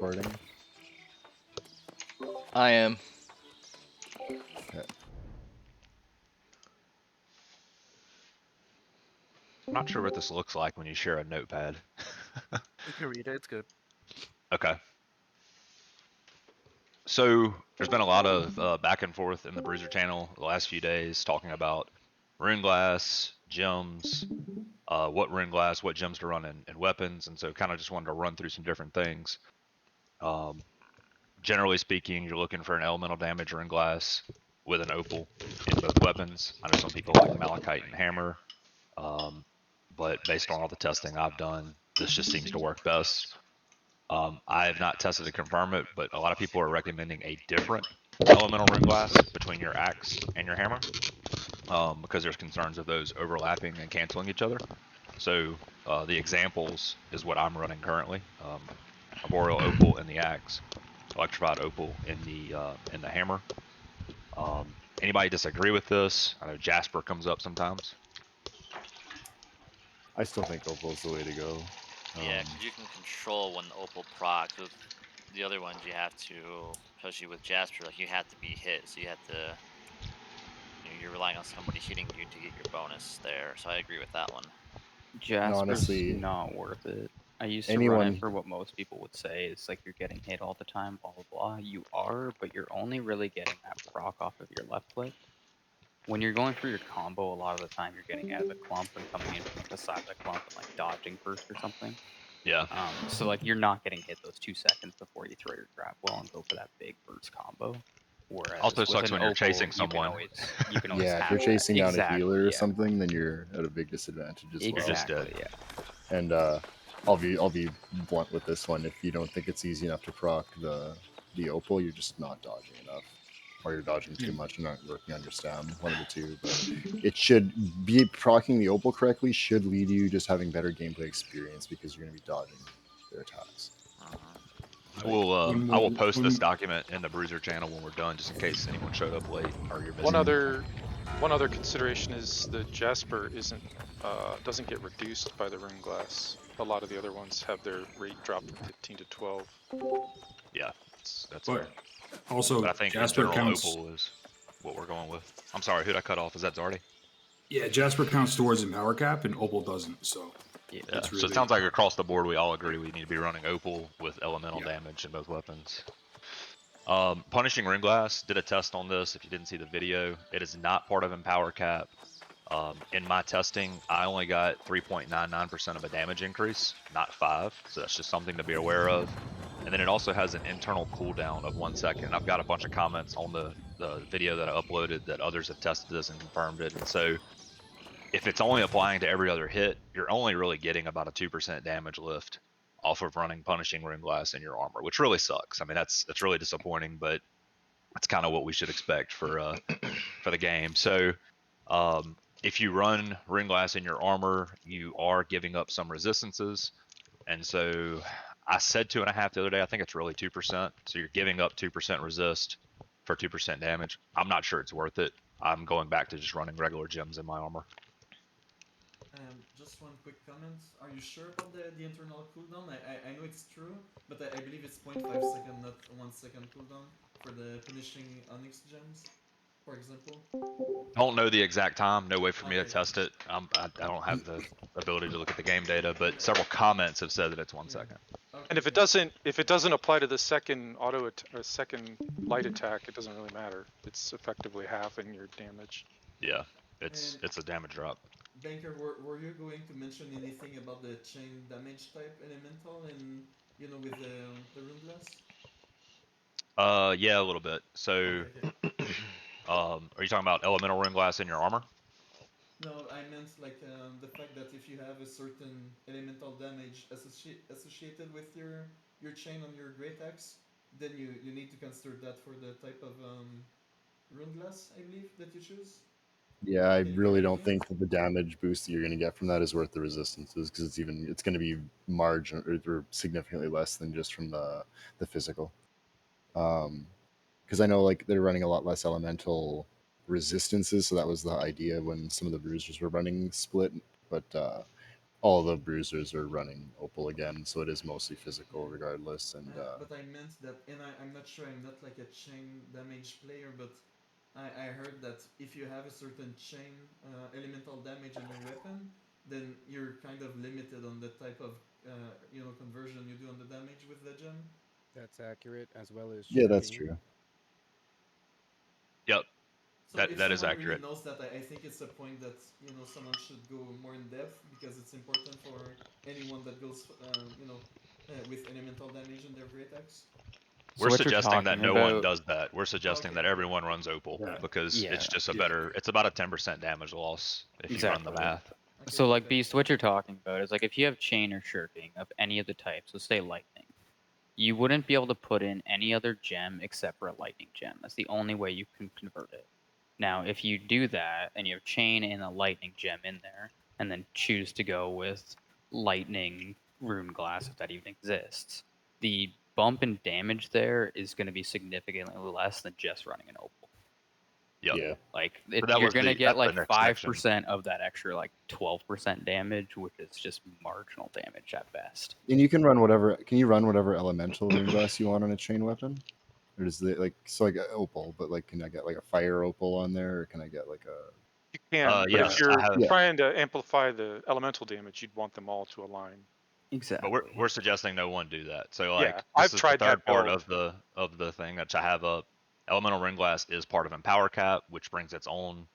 recording? I am. Okay. I'm not sure what this looks like when you share a notepad. You can read it. It's good. Okay. So there's been a lot of back and forth in the Bruiser channel the last few days talking about rune glass, gems, what rune glass, what gems to run in weapons, and so kind of just wanted to run through some different things. Generally speaking, you're looking for an elemental damage rune glass with an opal in both weapons. I know some people like malachite and hammer, but based on all the testing I've done, this just seems to work best. I have not tested to confirm it, but a lot of people are recommending a different elemental rune glass between your axe and your hammer, because there's concerns of those overlapping and canceling each other. So the examples is what I'm running currently: arboreal opal in the axe, electrified opal in the hammer. Anybody disagree with this? I know Jasper comes up sometimes. I still think opal's the way to go. Yeah, because you can control when the opal procs. With the other ones, you have to, especially with Jasper, like you have to be hit. So you have to, you're relying on somebody hitting you to get your bonus there. So I agree with that one. Jasper's honestly, not worth it. I used to run anyone- it for what most people would say. It's like you're getting hit all the time, blah, blah, blah. You are, but you're only really getting that proc off of your left click. When you're going for your combo, a lot of the time you're getting out of the clump and coming in from like the side of the clump and like dodging first or something. Yeah. So like you're not getting hit those 2 seconds before you throw your grab well and go for that big burst combo. Whereas Also with sucks an when you're opal, chasing someone. You can always yeah, if have you're chasing that. down Exactly, a healer or yeah. something, then you're at a big disadvantage as well. You're just dead. Exactly, yeah. And I'll be blunt with this one. If you don't think it's easy enough to proc the opal, you're just not dodging enough, or you're dodging too much and not working on your stam. One of the two. But it should be procking the opal correctly should lead you just having better gameplay experience because you're going to be dodging their attacks. I will post this document in the Bruiser channel when we're done, just in case anyone showed up late or you're missing. One other consideration is the Jasper doesn't get reduced by the rune glass. A lot of the other ones have their rate drop from 15 to 12. Yeah, that's fair. Also, but I think Jasper in general, counts. opal is what we're going with. I'm sorry, who'd I cut off? Is that Zardy? Yeah, Jasper counts towards the power cap, and opal doesn't. So yeah. Really... So it sounds like across the board, we all agree we need to be running opal with elemental damage in both weapons. Punishing rune glass, did a test on this. If you didn't see the video, it is not part of Empower Cap. In my testing, I only got 3.99% of a damage increase, not 5. So that's just something to be aware of. And then it also has an internal cooldown of 1 second. I've got a bunch of comments on the video that I uploaded that others have tested this and confirmed it. And so if it's only applying to every other hit, you're only really getting about a 2% damage lift off of running Punishing Rune Glass in your armor, which really sucks. I mean, that's really disappointing, but that's kind of what we should expect for the game. So if you run Rune Glass in your armor, you are giving up some resistances. And so I said 2.5 the other day. I think it's really 2%. So you're giving up 2% resist for 2% damage. I'm not sure it's worth it. I'm going back to just running regular gems in my armor. Just one quick comment. Are you sure about the internal cooldown? I know it's true, but I believe it's 0.5 second, not 1 second cooldown for the punishing onyx gems, for example. Don't know the exact time. No way for me to test it. I don't have the ability to look at the game data, but several comments have said that it's 1 second. Okay. And if it doesn't apply to the second second light attack, it doesn't really matter. It's effectively halving your damage. Yeah, it's a damage drop. Banker, were you going to mention anything about the chain damage type elemental and with the rune glass? Yeah, a little bit. So, are you talking about elemental rune glass in your armor? No, I meant like the fact that if you have a certain elemental damage associated with your chain on your great axe, then you need to consider that for the type of rune glass, I believe, that you choose. Yeah, I really don't think that the damage boost that you're going to get from that is worth the resistances because it's going to be margin or significantly less than just from the physical. Because I know like they're running a lot less elemental resistances, so that was the idea when some of the bruisers were running split. But all the bruisers are running opal again, so it is mostly physical regardless. And But I meant that, and I'm not sure, I'm not like a chain damage player, but I heard that if you have a certain chain elemental damage on your weapon, then you're kind of limited on the type of conversion you do on the damage with the gem. That's accurate, as well as yeah, that's shirking. true. Yep, So if that is someone really accurate. knows that, I think it's a point that someone should go more in depth, because it's important for anyone that goes with elemental damage in their great axe. We're So what you're suggesting that talking no one about? does that. We're suggesting Okay, that okay. everyone runs opal Yeah. because Yeah, it's just a Yeah. better. It's about a 10% damage loss if you run the exactly. math. Okay, So like perfect. Beast, what you're talking about is like if you have chain or shirking of any of the types, so say lightning, you wouldn't be able to put in any other gem except for a lightning gem. That's the only way you can convert it. Now, if you do that and you have chain and a lightning gem in there, and then choose to go with lightning rune glass if that even exists, the bump in damage there is going to be significantly less than just running an opal. Yep. Yeah. Like So that you're was gonna get that's the like next section. 5% of that extra like 12% damage, which is just marginal damage at best. And you can run whatever. Can you run whatever elemental rune glass you want on a chain weapon? Or does it like so like a opal? But like, can I get like a fire opal on there, or can I get like a? You can, but Yes, if you're I have. Yeah. trying to amplify the elemental damage, you'd want them all to align. Exactly. But we're suggesting no one do that. So Yeah, like I've this is the tried that third part build. of the thing that I have up. Elemental ring glass is part of Empower Cap, which brings its own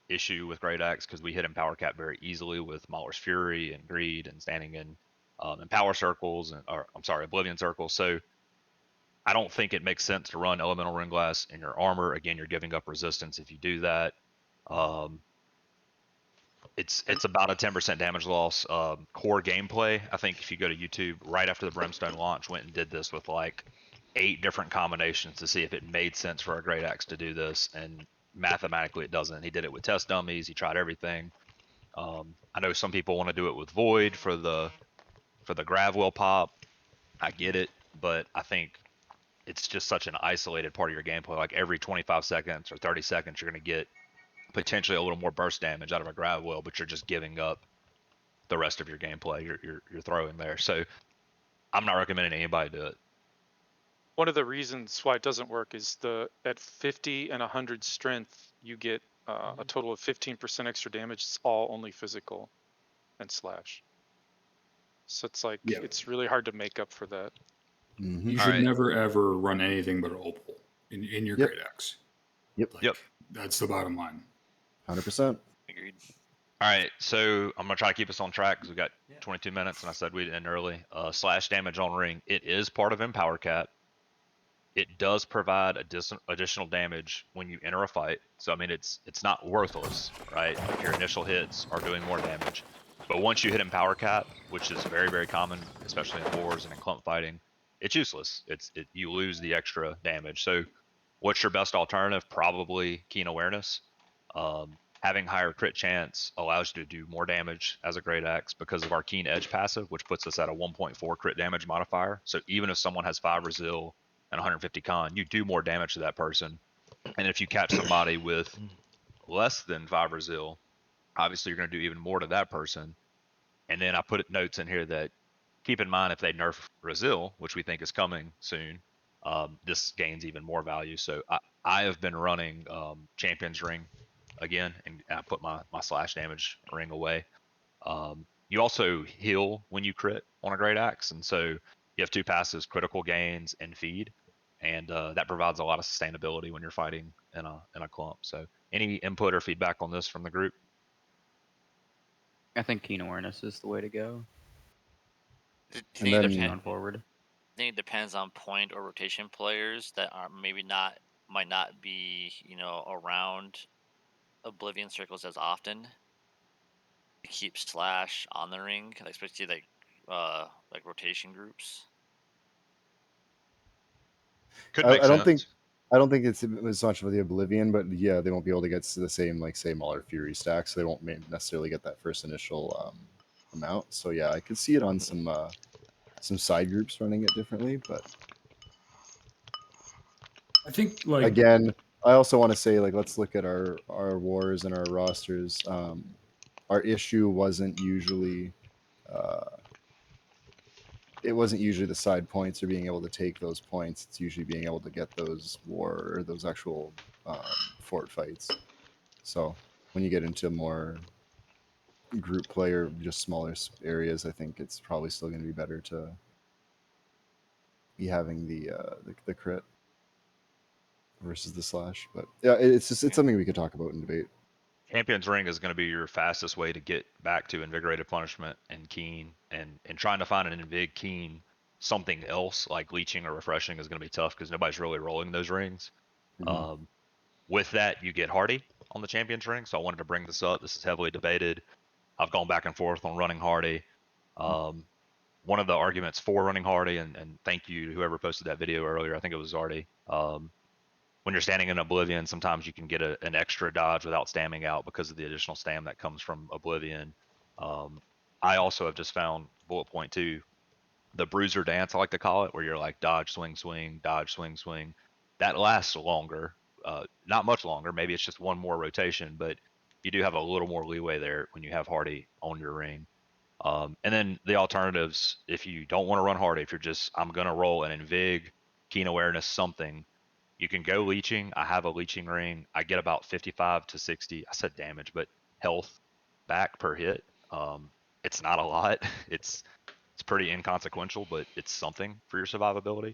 issue with Great Axe because we hit Empower Cap very easily with Mauler's Fury and Greed and standing in Empower circles or I'm sorry, Oblivion circles. So I don't think it makes sense to run Elemental Ring Glass in your armor. Again, you're giving up resistance if you do that. It's about a 10% damage loss. Core gameplay, I think if you go to YouTube right after the Brimstone launch, went and did this with like 8 different combinations to see if it made sense for a Great Axe to do this, and mathematically it doesn't. He did it with test dummies. He tried everything. I know some people want to do it with Void for the Gravwell pop. I get it, but I think it's just such an isolated part of your gameplay. Like every 25 seconds or 30 seconds, you're going to get potentially a little more burst damage out of a Gravwell, but you're just giving up the rest of your gameplay you're throwing there. So I'm not recommending anybody do it. One of the reasons why it doesn't work is at 50 and 100 strength, you get a total of 15% extra damage. It's all only physical and slash. So it's like Yeah. it's really hard to make up for that. Mm-hmm. You All should right. never ever run anything but opal in your Yep. great axe. Yep. Like, Yep. That's the bottom line. 100%. Agreed. All right, so I'm gonna try to keep us on track because we got Yeah. 22 minutes, and I said we'd end early. Slash damage on ring. It is part of Empower Cap. It does provide additional damage when you enter a fight. So I mean, it's not worthless, right? If your initial hits are doing more damage, but once you hit Empower Cap, which is very very common, especially in wars and in clump fighting, it's useless. You lose the extra damage. So what's your best alternative? Probably Keen Awareness. Having higher crit chance allows you to do more damage as a Great Axe because of our Keen Edge passive, which puts us at a 1.4 crit damage modifier. So even if someone has 5 Resil and 150 Con, you do more damage to that person. And if you catch somebody with less than 5 Resil, obviously you're going to do even more to that person. And then I put notes in here that keep in mind if they nerf Resil, which we think is coming soon, this gains even more value. So I have been running Champion's Ring again, and I put my slash damage ring away. You also heal when you crit on a Great Axe, and so you have 2 passives: critical gains and feed, and that provides a lot of sustainability when you're fighting in a clump. So any input or feedback on this from the group? I think Keen Awareness is the way to go. I And think, then- Going forward. I think it depends on point or rotation players that are maybe might not be around Oblivion circles as often. To keep slash on the ring, especially like rotation groups. Could I make don't sense. think it's as much of the Oblivion, but yeah, they won't be able to get to the same like say Mauler Fury stack, so they won't necessarily get that first initial amount. So yeah, I could see it on some side groups running it differently, but I think like again, I also want to say like let's look at our wars and our rosters. Our issue wasn't usually it wasn't usually the side points or being able to take those points. It's usually being able to get those war or those actual fort fights. So when you get into more group play or just smaller areas, I think it's probably still going to be better to be having the crit versus the slash. But yeah, it's something we could talk about and debate. Champion's Ring is going to be your fastest way to get back to Invigorated Punishment and Keen, and trying to find an Invig Keen something else like Leeching or Refreshing is going to be tough because nobody's really rolling those rings. Mhm. With that, you get Hardy on the Champion's Ring, so I wanted to bring this up. This is heavily debated. I've gone back and forth on running Hardy. One of the arguments for running Hardy, and thank you to whoever posted that video earlier, I think it was Zardy. When you're standing in Oblivion, sometimes you can get an extra dodge without stamming out because of the additional stam that comes from Oblivion. I also have just found bullet point 2, the bruiser dance, I like to call it, where you're like dodge, swing, swing, dodge, swing, swing. That lasts longer, not much longer. Maybe it's just one more rotation, but you do have a little more leeway there when you have Hardy on your ring. And then the alternatives, if you don't want to run Hardy, if you're just, I'm going to roll an Invig, Keen Awareness, something, you can go Leeching. I have a Leeching ring. I get about 55 to 60, I said damage, but health back per hit. It's not a lot. It's pretty inconsequential, but it's something for your survivability.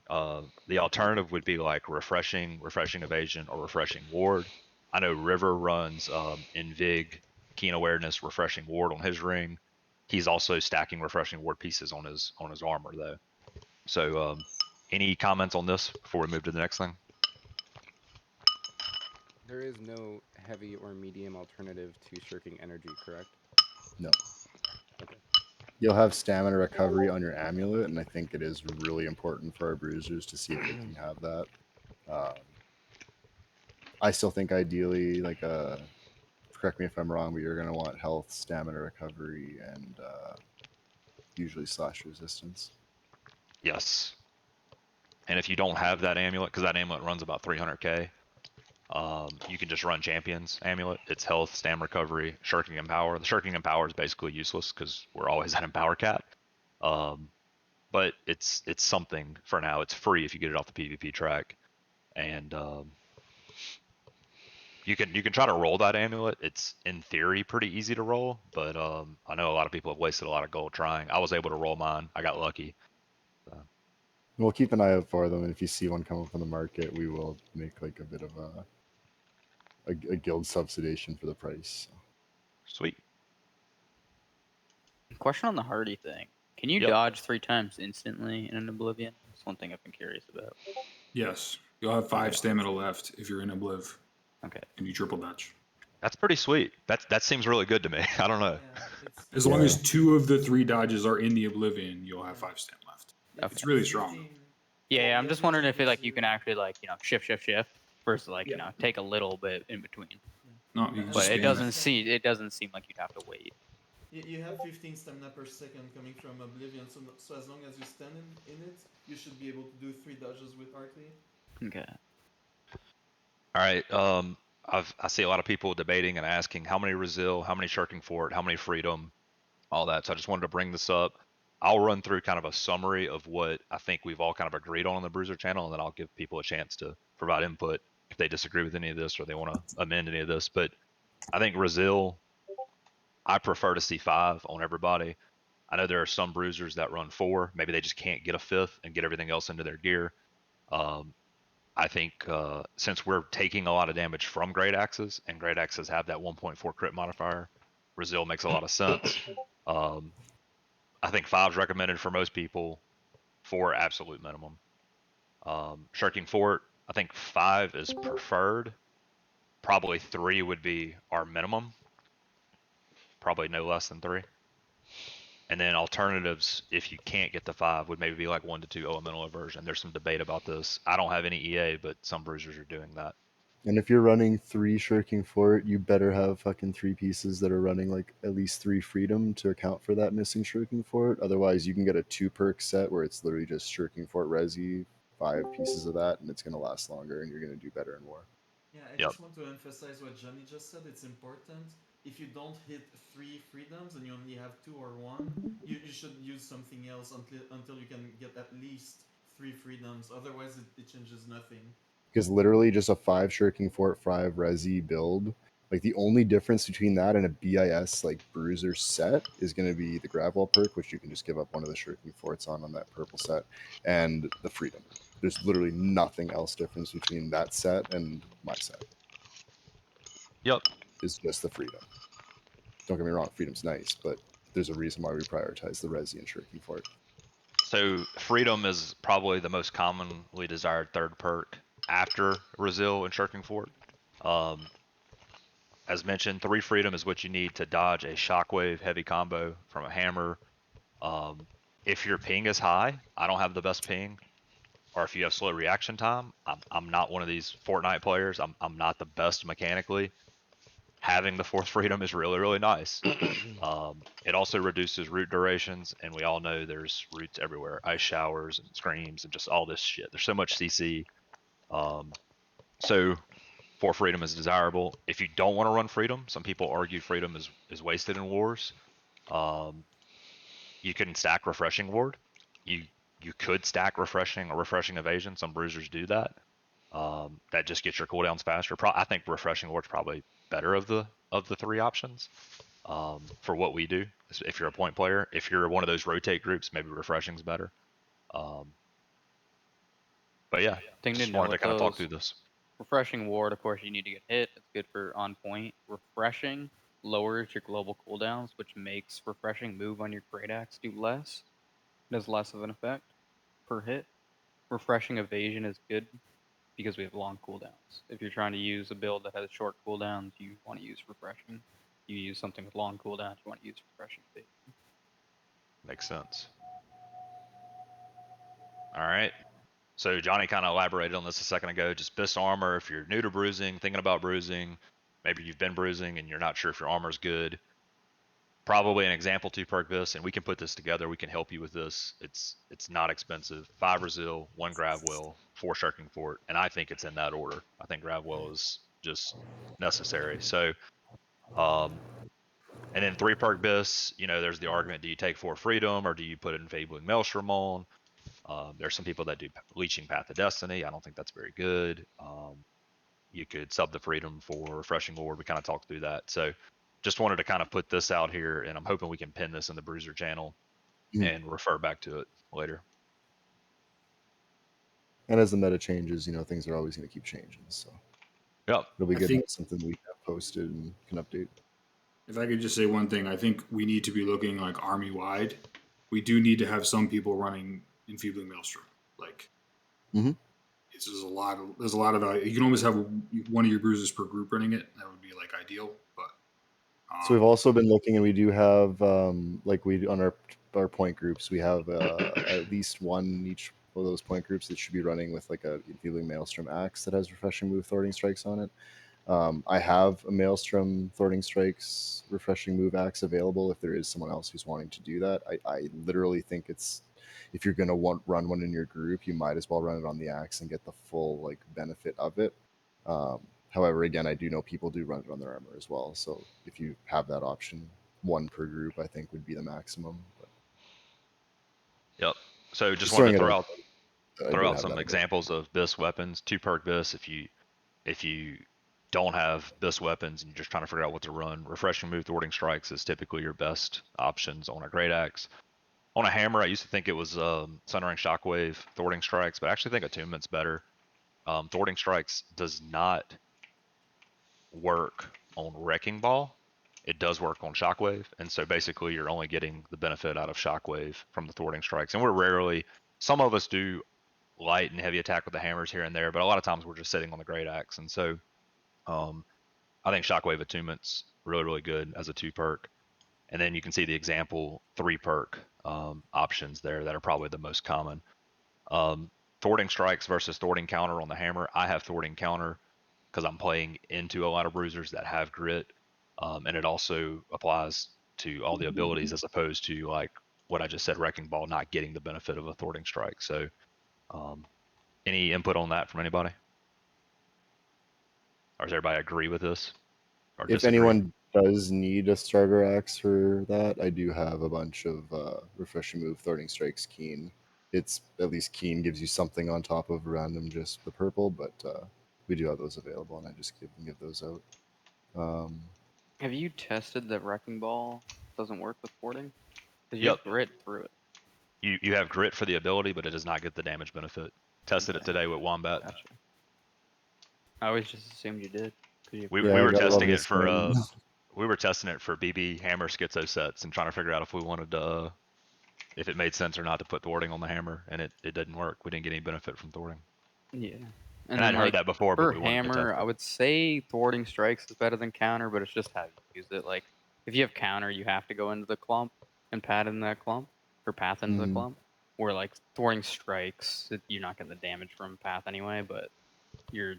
The alternative would be like refreshing evasion, or refreshing ward. I know River runs Invig, Keen Awareness, refreshing ward on his ring. He's also stacking refreshing ward pieces on his armor though. So any comments on this before we move to the next thing? There is no heavy or medium alternative to shirking energy, correct? No. Okay. You'll have stamina recovery on your amulet, and I think it is really important for our bruisers to see if they can have that. I still think ideally, like correct me if I'm wrong, but you're going to want health, stamina recovery, and usually slash resistance. Yes. And if you don't have that amulet, because that amulet runs about 300k, you can just run Champion's Amulet. It's health, stam recovery, shirking empower. The shirking empower is basically useless because we're always at empower cap. But it's something for now. It's free if you get it off the PvP track, and you can try to roll that amulet. It's in theory pretty easy to roll, but I know a lot of people have wasted a lot of gold trying. I was able to roll mine. I got lucky. We'll keep an eye out for them, and if you see one come up on the market, we will make like a bit of a guild subsidization for the price. Sweet. Question on the Hardy thing. Can you Yep. dodge 3 times instantly in an Oblivion? That's one thing I've been curious about. Yes. You'll have 5 stamina left if you're in Obliv. Okay. And you triple dodge. That's pretty sweet. That seems really good to me. I don't know. Yeah, it's As long as 2 of the 3 dodges are in the Oblivion, you'll have 5 stam left. Okay. It's really strong. Yeah, I'm just wondering if it, like, you can actually, like, shift versus, like, Yeah. take a little bit in between. No, you can But just it spam doesn't doesn't seem like you'd have to wait. You have 15 stamina per second coming from Oblivion, so as long as you stand in it, you should be able to do 3 dodges with Hartley. Okay. All right. I see a lot of people debating and asking how many Resil, how many Shirking Fort, how many Freedom, all that. So I just wanted to bring this up. I'll run through kind of a summary of what I think we've all kind of agreed on the Bruiser channel, and then I'll give people a chance to provide input if they disagree with any of this or they want to amend any of this. But I think Resil, I prefer to see 5 on everybody. I know there are some bruisers that run 4. Maybe they just can't get a 5th and get everything else into their gear. I think since we're taking a lot of damage from Great Axes, and Great Axes have that 1.4 crit modifier, Brazil makes a lot of sense. I think 5's recommended for most people, 4 absolute minimum. Shirking Fort, I think 5 is preferred. Probably 3 would be our minimum. Probably no less than 3. And then alternatives, if you can't get to 5, would maybe be like 1 to 2 elemental aversion. There's some debate about this. I don't have any EA, but some bruisers are doing that. And if you're running 3 Shirking Fort, you better have fucking 3 pieces that are running like at least 3 Freedom to account for that missing Shirking Fort. Otherwise, you can get a 2 perk set where it's literally just Shirking Fort Resi, 5 pieces of that, and it's going to last longer and you're going to do better and more. Yeah, I Yep. just want to emphasize what Johnny just said. It's important. if you don't hit 3 freedoms and you only have 2 or 1, you should use something else until you can get at least 3 freedoms. Otherwise, it changes nothing. Because literally just a 5 Shirking Fort 5 Resi build, like the only difference between that and a BIS like bruiser set is going to be the Gravwell perk, which you can just give up one of the Shirking Forts on that purple set, and the freedom. There's literally nothing else difference between that set and my set. Yep. It's just the freedom. Don't get me wrong, freedom's nice, but there's a reason why we prioritize the Resi and Shirking Fort. So freedom is probably the most commonly desired third perk after Resil and Shirking Fort. As mentioned, 3 freedom is what you need to dodge a shockwave heavy combo from a hammer. If your ping is high, I don't have the best ping, or if you have slow reaction time, I'm not one of these Fortnite players. I'm not the best mechanically. Having the 4th freedom is really, really nice. It also reduces root durations, and we all know there's roots everywhere, ice showers and screams and just all this shit. There's so much CC. So 4 freedom is desirable. If you don't want to run freedom, some people argue freedom is wasted in wars. You can stack refreshing ward. You could stack refreshing or refreshing evasion. Some bruisers do that. That just gets your cooldowns faster. I think refreshing ward's probably better of the 3 options for what we do. If you're a point player, if you're one of those rotate groups, maybe refreshing's better. But yeah, Thing to just know wanted to with kind of talk those, through this. refreshing ward, of course, you need to get hit. It's good for on point. Refreshing lowers your global cooldowns, which makes refreshing move on your great axe do less. It has less of an effect per hit. Refreshing evasion is good because we have long cooldowns. If you're trying to use a build that has short cooldowns, you want to use refreshing. You use something with long cooldowns, you want to use refreshing evasion. Makes sense. All right. So Johnny kind of elaborated on this a second ago. Just BIS armor. If you're new to bruising, thinking about bruising, maybe you've been bruising and you're not sure if your armor's good. Probably an example 2 perk BIS, and we can put this together. We can help you with this. It's not expensive. 5 Resil, 1 Gravwell, 4 Shirking Fort, and I think it's in that order. I think Gravwell is just necessary. So, and then 3 perk BIS. You know, there's the argument: do you take 4 freedom or do you put Enfabling Maelstrom on? There's some people that do Leeching Path of Destiny. I don't think that's very good. You could sub the freedom for Refreshing Ward. We kind of talked through that. So just wanted to kind of put this out here, and I'm hoping we can pin this in the Bruiser channel and refer back to it later. And as the meta changes, things are always going to keep changing. So Yep. it'll be I good to think- have something we have posted and can update. If I could just say one thing, I think we need to be looking like army wide. We do need to have some people running Enfeebling Maelstrom. Like, it's just there's a lot of value. You can almost have one of your bruisers per group running it. That would be like ideal. But So we've also been looking, and we do have like we on our point groups, we have at least one each of those point groups that should be running with like a Enfeebling Maelstrom axe that has refreshing move thwarting strikes on it. I have a Maelstrom thwarting strikes refreshing move axe available if there is someone else who's wanting to do that. I literally think it's, if you're going to run one in your group, you might as well run it on the axe and get the full like benefit of it. However, again, I do know people do run it on their armor as well. So if you have that option, 1 per group, I think would be the maximum. But Yep. So just throwing wanted to it throw out have some that examples of BIS weapons. 2 perk BIS if you don't have BIS weapons and you're just trying to figure out what to run. Refreshing move thwarting strikes is typically your best options on a great axe. On a hammer, I used to think it was Sunring Shockwave thwarting strikes, but I actually think attunement's better. Thwarting strikes does not work on Wrecking Ball. It does work on Shockwave, and so basically you're only getting the benefit out of Shockwave from the thwarting strikes. And we're rarely, some of us do light and heavy attack with the hammers here and there, but a lot of times we're just sitting on the great axe. And so I think Shockwave attunement's really, really good as a 2 perk. And then you can see the example 3 perk options there that are probably the most common. Thwarting strikes versus thwarting counter on the hammer. I have thwarting counter because I'm playing into a lot of bruisers that have grit, and it also applies to all the abilities as opposed to like what I just said, Wrecking Ball not getting the benefit of a thwarting strike. So any input on that from anybody? Or does everybody agree with this? Or if disagree? anyone does need a starter axe for that, I do have a bunch of refreshing move, Thwarting Strikes, Keen. It's at least Keen gives you something on top of random just the purple, but we do have those available, and I just give those out. Have you tested that Wrecking Ball doesn't work with porting? Because you Yep. have grit through it. You have grit for the ability, but it does not get the damage benefit. Tested it Okay. today with Wombat. Gotcha. I always just assumed you did. 'cause you We Yeah, I were got testing level it for swing. we were testing it for BB hammer schizo sets and trying to figure out if we wanted to if it made sense or not to put thwarting on the hammer, and it didn't work. We didn't get any benefit from thwarting. Yeah. And And I'd then heard that before, but for we wanted to test hammer, I it. would say thwarting strikes is better than counter, but it's just how you use it. Like if you have counter, you have to go into the clump and pat in that clump or path into the Mhm. clump. Where like thwarting strikes, you're not getting the damage from path anyway, but you're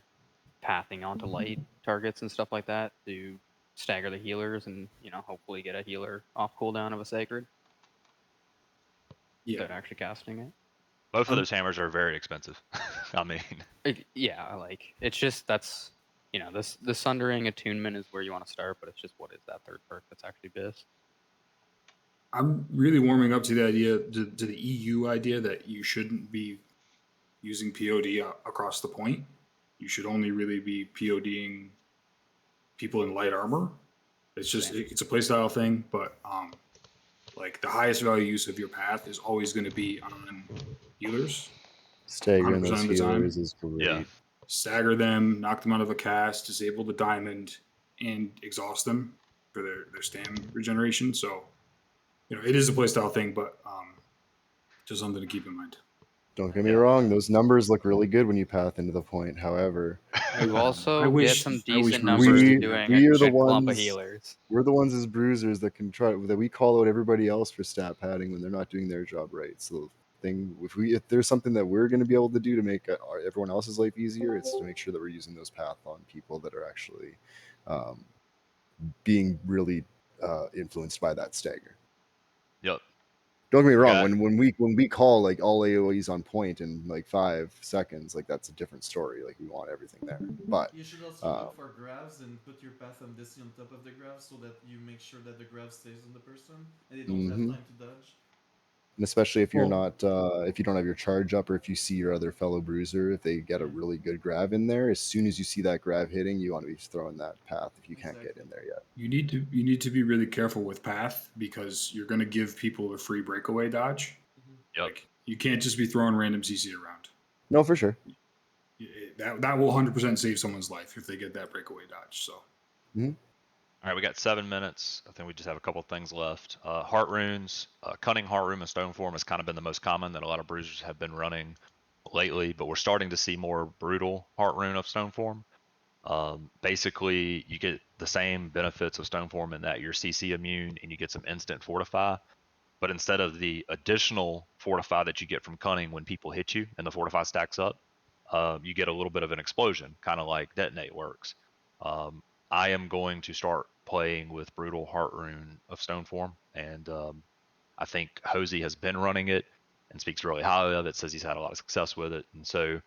pathing onto light targets and stuff like that to stagger the healers and hopefully get a healer off cooldown of a sacred Yeah. without actually casting it. Both of those hammers are very expensive. I mean, Yeah, like it's just that's the sundering attunement is where you want to start, but it's just what is that third perk that's actually BIS? I'm really warming up to the idea, to the EU idea that you shouldn't be using POD across the point. You should only really be PODing people in light armor. It's just Same. it's a playstyle thing, but like the highest value use of your path is always going to be on healers, Staggering 100% those of the time. healers is great. yeah. Stagger them, knock them out of a cast, disable the diamond, and exhaust them for their stam regeneration. So, it is a playstyle thing, but just something to keep in mind. Don't get me Yeah. wrong; those numbers look really good when you path into the point. However, You I also wish- get some I wish decent Bruiser numbers we did that. doing we a are the good clump of ones healers. we're the ones as bruisers that can try that we call out everybody else for stat padding when they're not doing their job right. So if there's something that we're going to be able to do to make everyone else's life easier, it's to make sure that we're using those path on people that are actually um, being really influenced by that stagger. Yep. Don't get me wrong. Okay. When we call like all AOE's on point in like 5 seconds, like that's a different story. Like we want everything there, but You should also look for grabs and put your path and DC on top of the grab so that you make sure that the grab stays on the person and they don't have time to dodge. and especially if you're Well- not if you don't have your charge up, or if you see your other fellow bruiser, if they get a really good grab in there, as soon as you see that grab hitting, you want to be throwing that path if you can't get in there yet. You need to be really careful with path because you're going to give people a free breakaway dodge. Yep. Like you can't just be throwing random CC around. No, for sure. That will 100% save someone's life if they get that breakaway dodge. So All right, we got 7 minutes. I think we just have a couple things left. Heart runes, cunning heart rune and stone form has kind of been the most common that a lot of bruisers have been running lately, but we're starting to see more brutal heart rune of stone form. Basically, you get the same benefits of stone form in that you're CC immune and you get some instant fortify. But instead of the additional fortify that you get from cunning when people hit you and the fortify stacks up, you get a little bit of an explosion, kind of like detonate works. I am going to start playing with brutal heart rune of stone form, and I think Hosey has been running it and speaks really highly of it. Says he's had a lot of success with it, and so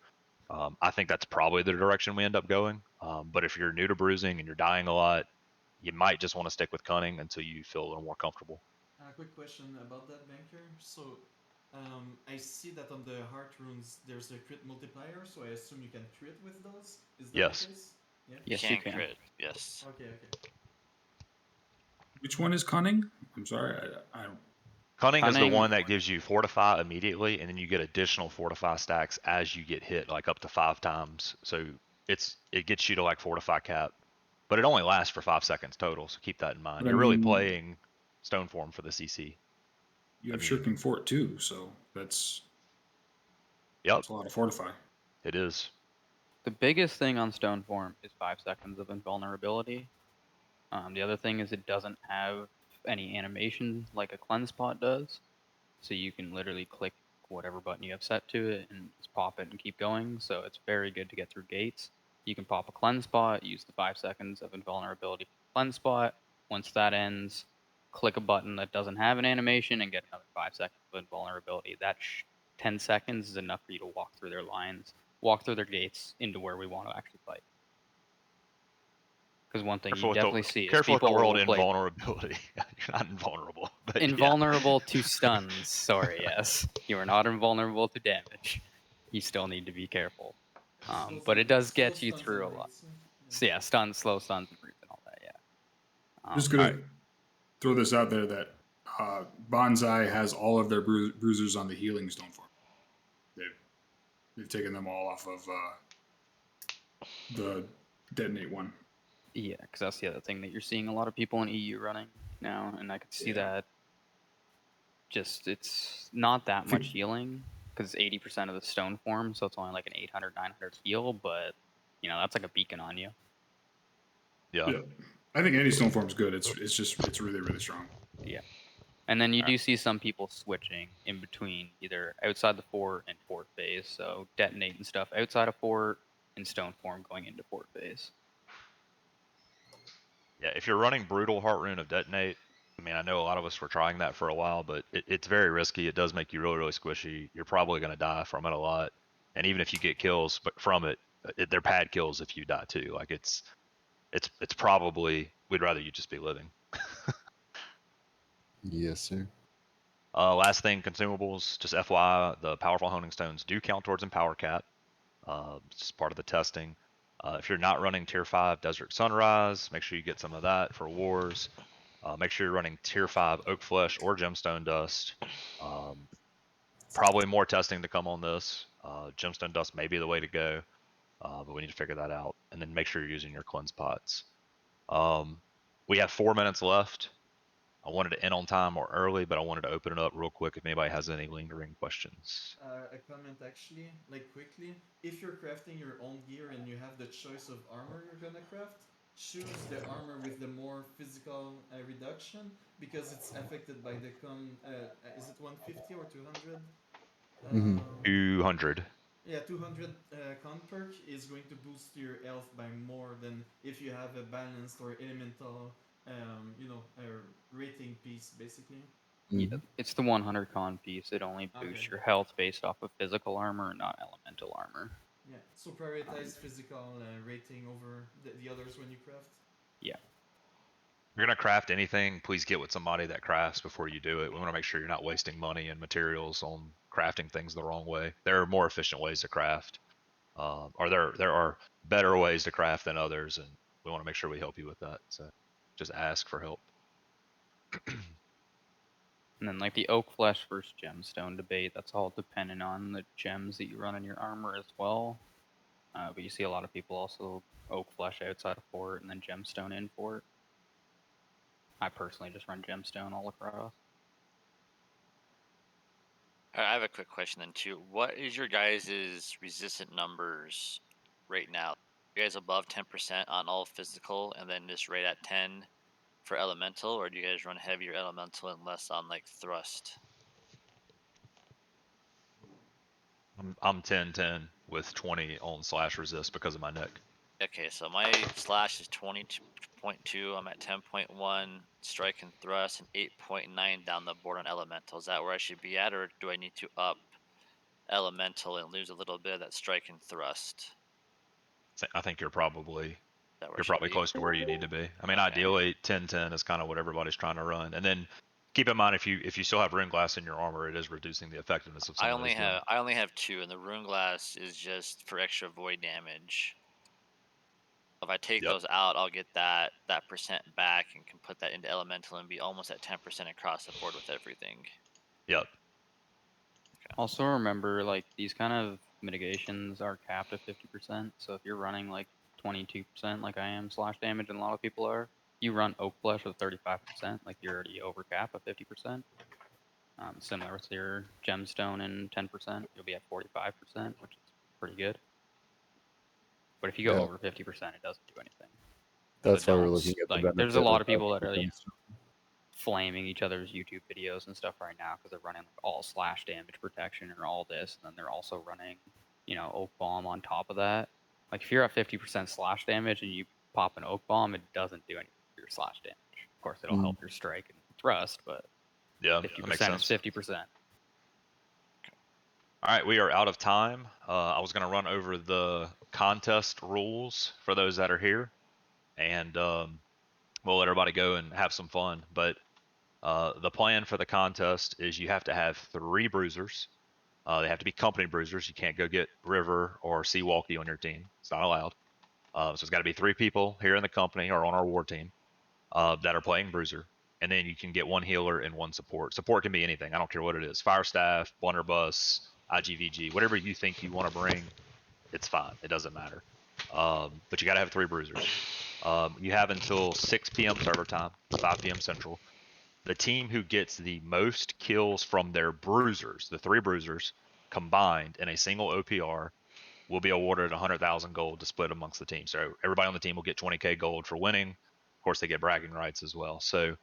I think that's probably the direction we end up going. But if you're new to bruising and you're dying a lot, you might just want to stick with cunning until you feel a little more comfortable. Quick question about that, Banker. So, I see that on the heart runes there's a crit multiplier, so I assume you can crit with those. Is that Yes. the case? Yeah. Yes, you can. Crit. Yes. Okay. which one is cunning? I'm sorry, I don't. Cunning is the Cunning- one that gives you fortify immediately, and then you get additional fortify stacks as you get hit, like up to 5 times. So it gets you to like fortify cap, but it only lasts for 5 seconds total. So keep that in mind. But I You're really mean- playing stone form for the CC. You have Immune. shirking fort too, so that's Yep, a lot of fortify. it is. The biggest thing on stone form is 5 seconds of invulnerability. The other thing is it doesn't have any animation like a cleanse spot does. So you can literally click whatever button you have set to it and just pop it and keep going. So it's very good to get through gates. You can pop a cleanse spot, use the 5 seconds of invulnerability for the cleanse spot. Once that ends, click a button that doesn't have an animation and get another 5 seconds of invulnerability. That 10 seconds is enough for you to walk through their lines, walk through their gates into where we want to actually fight. Because one thing Careful you with definitely see is careful with the people world will play invulnerability. You're not invulnerable, but yeah. invulnerable to stuns. Sorry, yes, you are not invulnerable to damage. You still need to be careful. But it does Slow get you stuns through a and lot. roots. So yeah, stuns, slow stuns, and roots and all that. Yeah. Just gonna Alright. throw this out there that Bonsai has all of their bruisers on the healing stone form. They've taken them all off of the detonate one. Yeah, because that's the other thing that you're seeing a lot of people in EU running now, and I could see Yeah. that. Just it's not that much healing because 80% of the stone form, so it's only like an 800, 900 heal, but you know that's like a beacon on you. Yeah. I think any stone form's good. It's really really strong. Yeah. And then you do see some people switching in between either outside the fort and fort phase, so detonate and stuff outside of fort and stone form going into fort phase. Yeah, if you're running brutal heart rune of detonate, I mean, I know a lot of us were trying that for a while, but it's very risky. It does make you really, really squishy. You're probably going to die from it a lot. And even if you get kills from it, they're pad kills if you die too. Like it's probably, we'd rather you just be living. Yes, sir. Last thing, consumables. Just FYI, the powerful honing stones do count towards empower cap. It's just part of the testing. If you're not running tier 5 Desert Sunrise, make sure you get some of that for wars. Make sure you're running tier 5 Oak Flesh or Gemstone Dust. Probably more testing to come on this. Gemstone Dust may be the way to go, but we need to figure that out. And then make sure you're using your cleanse pots. We have 4 minutes left. I wanted to end on time or early, but I wanted to open it up real quick if anybody has any lingering questions. A comment actually, like quickly. If you're crafting your own gear and you have the choice of armor you're gonna craft, choose the armor with the more physical reduction because it's affected by the con. Is it 150 or 200? Mhm. 200. Yeah, 200 con perk is going to boost your health by more than if you have a balanced or elemental, rating piece basically. Yeah, Mhm. it's the 100 con piece. It only boosts Okay. your health based off of physical armor, not elemental armor. Yeah, so prioritize physical rating over the others when you craft. Yeah. If you're gonna craft anything, please get with somebody that crafts before you do it. We want to make sure you're not wasting money and materials on crafting things the wrong way. There are more efficient ways to craft, or there are better ways to craft than others, and we want to make sure we help you with that. So just ask for help. And then like the oak flesh versus gemstone debate, that's all dependent on the gems that you run in your armor as well. But you see a lot of people also oak flesh outside of fort and then gemstone in fort. I personally just run gemstone all across. I have a quick question then too. What is your guys' resistant numbers right now? You guys above 10% on all physical and then just right at 10 for elemental, or do you guys run heavier elemental and less on like thrust? I'm 10-10 with 20 on slash resist because of my neck. Okay, so my slash is 20.2. I'm at 10.1 strike and thrust and 8.9 down the board on elemental. Is that where I should be at, or do I need to up elemental and lose a little bit of that strike and thrust? I think you're probably That where I you're should probably be? close to where you need to be. I mean, Okay. ideally 10-10 is kind of what everybody's trying to run. And then keep in mind if you still have rune glass in your armor, it is reducing the effectiveness of some of those gems. I only have 2, and the rune glass is just for extra void damage. If I take Yep. those out, I'll get that percent back and can put that into elemental and be almost at 10% across the board with everything. Yep. Also remember, like, these kind of mitigations are capped at 50%. So if you're running like 22% like I am slash damage and a lot of people are, you run oak flesh with 35%, like you're already over cap at 50%. Similar with your gemstone and 10%, you'll be at 45%, which is pretty good. But if you go Yeah. over 50%, it doesn't do anything. That's So why we're don't looking at the like. benefit. There's a lot of of people that are defense. flaming each other's YouTube videos and stuff right now because they're running like all slash damage protection or all this, and then they're also running, oak bomb on top of that. Like if you're at 50% slash damage and you pop an oak bomb, it doesn't do anything for your slash damage. Of course, it'll help your strike and thrust, but Yeah, that makes 50% is sense. 50%. All right, we are out of time. I was going to run over the contest rules for those that are here. and we'll let everybody go and have some fun. But the plan for the contest is you have to have 3 bruisers. They have to be company bruisers. You can't go get River or Sea Walkie on your team. It's not allowed. So it's got to be 3 people here in the company or on our war team that are playing bruiser. And then you can get 1 healer and 1 support. Support can be anything. I don't care what it is. Fire staff, blunderbuss, IGVG, whatever you think you want to bring, it's fine. It doesn't matter. But you got to have 3 bruisers. You have until 6 p.m. server time, 5 p.m. Central. The team who gets the most kills from their bruisers, the 3 bruisers, combined in a single OPR, will be awarded 100,000 gold to split amongst the team. So everybody on the team will get 20k gold for winning. Of course, they get bragging rights as well. So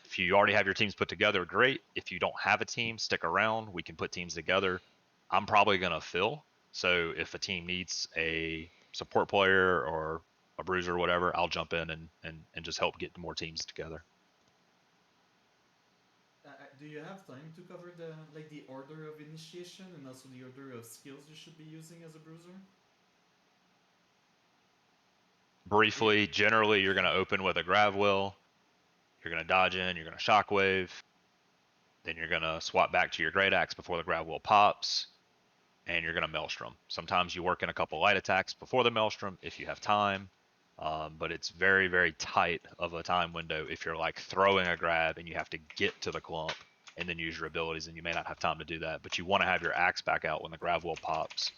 if you already have your teams put together, great. If you don't have a team, stick around. We can put teams together. I'm probably going to fill. So if a team needs a support player or a bruiser or whatever, I'll jump in and just help get more teams together. Do you have time to cover the order of initiation and also the order of skills you should be using as a bruiser? Briefly, generally, you're going to open with a grav well. You're going to dodge in. You're going to shockwave. Then you're going to swap back to your great axe before the grav well pops. And you're going to maelstrom. Sometimes you work in a couple light attacks before the maelstrom if you have time. But it's very, very tight of a time window if you're like throwing a grab and you have to get to the clump and then use your abilities, and you may not have time to do that. But you want to have your axe back out when the grav well pops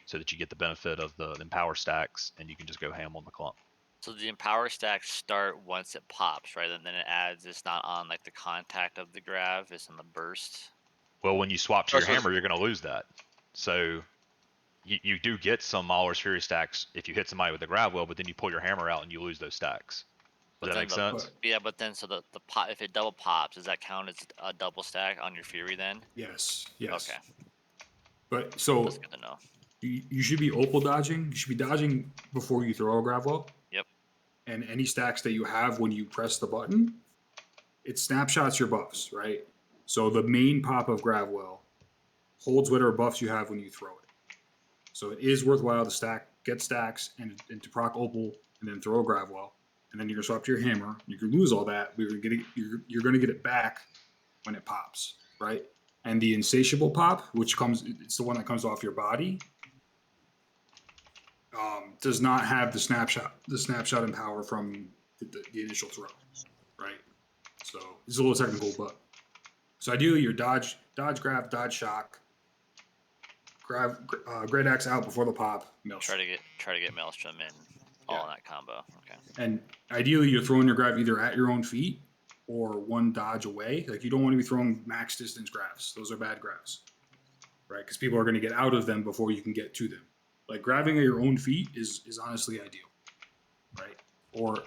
so that you get the benefit of the empower stacks and you can just go ham on the clump. So the empower stacks start once it pops, right? And then it adds, it's not on like the contact of the grav, it's on the burst. Well, when you swap to your hammer, you're going to lose that. So you do get some Mauler's Fury stacks if you hit somebody with the grav well, but then you pull your hammer out and you lose those stacks. Does that make sense? Yeah, but then so the pop, if it double pops, does that count as a double stack on your Fury then? Yes. Yes. Okay. But so That's good to know. you should be opal dodging. You should be dodging before you throw a grav well. Yep. And any stacks that you have when you press the button, it snapshots your buffs, right? So the main pop of grav well holds whatever buffs you have when you throw it. So it is worthwhile to get stacks, and to proc opal, and then throw a grav well, and then you're gonna swap to your hammer. You can lose all that, but you're gonna get it back when it pops, right? And the insatiable pop, which it's the one that comes off your body, does not have the snapshot and power from the initial throw, right? So it's a little technical, but so ideally your dodge grab, dodge shock, grab great axe out before the pop. Maelstrom. Try to get Maelstrom in all in that combo. Okay. And ideally you're throwing your grab either at your own feet or 1 dodge away. Like you don't want to be throwing max distance grabs. Those are bad grabs, right? Because people are going to get out of them before you can get to them. Like grabbing at your own feet is honestly ideal, right? Or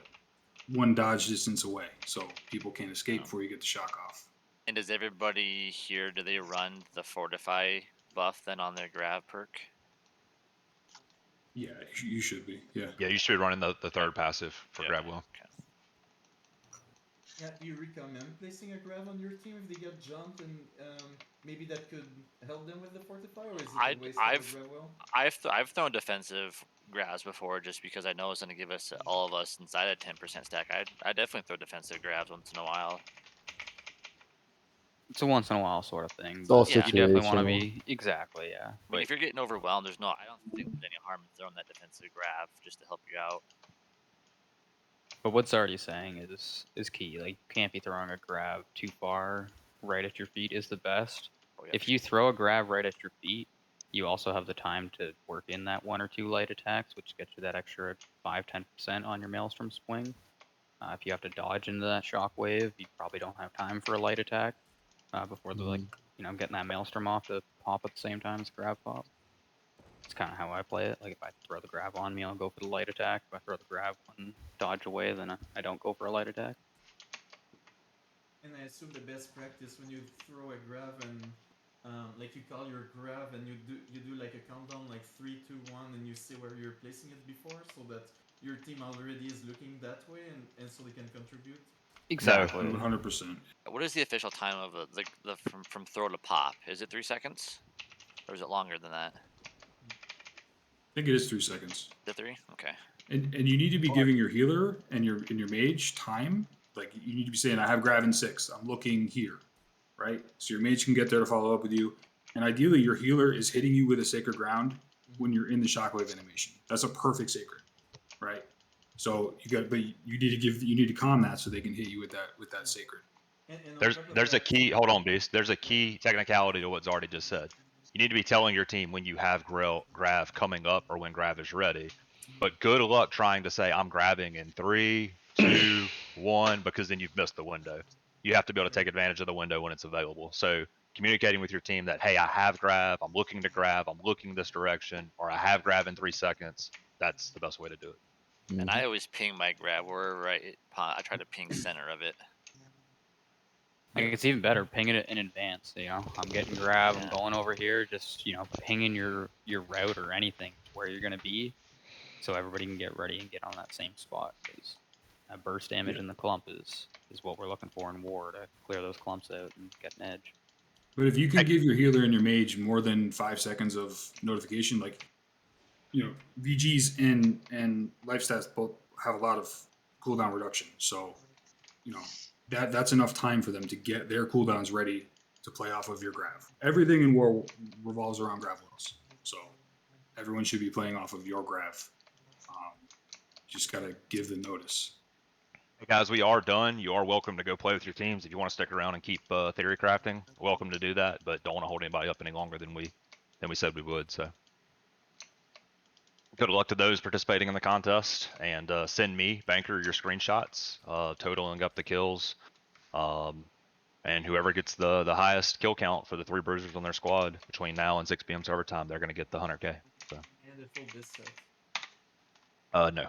1 dodge distance away, so people can't escape before you get the shock off. And does everybody here, do they run the Fortify buff then on their grab perk? Yeah, you should be. Yeah. Yeah, you should be running the 3rd passive for grab well. Okay. Yeah, do you recommend placing a grav on your team if they get jumped, and maybe that could help them with the Fortify, or is it a waste of the grav well? I've thrown defensive grabs before just because I know it's going to give us all of us inside a 10% stack. I definitely throw defensive grabs once in a while. It's a once in a while sort of thing. It's all You definitely want to situational. be exactly, yeah. I mean, if you're getting overwhelmed, I don't think there's any harm in throwing that defensive grab just to help you out. But what's already saying is key. Like, you can't be throwing a grab too far. Right at your feet is the best. Oh, yeah. If you throw a grab right at your feet, you also have the time to work in that 1 or 2 light attacks, which gets you that extra 5-10% on your Maelstrom swing. If you have to dodge into that shockwave, you probably don't have time for a light attack before the getting that Maelstrom off to pop at the same time as grab pop. It's kind of how I play it. Like, if I throw the grab on me, I'll go for the light attack. If I throw the grab and dodge away, then I don't go for a light attack. And I assume the best practice when you throw a grab and like you call your grab and you do like a countdown like 3, 2, 1, and you see where you're placing it before, so that your team already is looking that way and so they can contribute. Exactly. 100%. What is the official time of the from throw to pop? Is it 3 seconds, or is it longer than that? I think it is 3 seconds. Is it 3? Okay. And you need to be giving your healer and your mage time. Like you need to be saying, I have grav in 6. I'm looking here, right? So your mage can get there to follow up with you. And ideally, your healer is hitting you with a sacred ground when you're in the shockwave animation. That's a perfect sacred, right? So but you need to calm that so they can hit you with that sacred. And on There's top of there's a that, key. Hold on, Beast. There's a key technicality to what's already just said. You need to be telling your team when you have grav coming up or when grav is ready. But good luck trying to say I'm grabbing in 3, 2, 1 because then you've missed the window. You have to be able to take advantage of the window when it's available. So communicating with your team that hey, I have grav, I'm looking to grab, I'm looking this direction, or I have grav in 3 seconds. That's the best way to do it. And I always ping my grab wherever I try to ping center of it. Like it's even better, pinging it in advance. You know, I'm getting grab, I'm Yeah. going over here, just pinging your route or anything where you're gonna be, so everybody can get ready and get on that same spot. Because burst damage in the clump is what we're looking for in war to clear those clumps out and get an edge. But if you can give your healer and your mage more than 5 seconds of notification, like VGs and life stats both have a lot of cooldown reduction. So, that's enough time for them to get their cooldowns ready to play off of your grav. Everything in war revolves around grav wells. So everyone should be playing off of your grav. Just gotta give the notice. Hey guys, we are done. You are welcome to go play with your teams. If you want to stick around and keep theory crafting, welcome to do that. But don't want to hold anybody up any longer than we said we would. So good luck to those participating in the contest, and send me Banker your screenshots, totaling up the kills, and whoever gets the highest kill count for the 3 bruisers on their squad between now and 6 p.m. server time, they're going to get the 100K. So and the full bis set. no.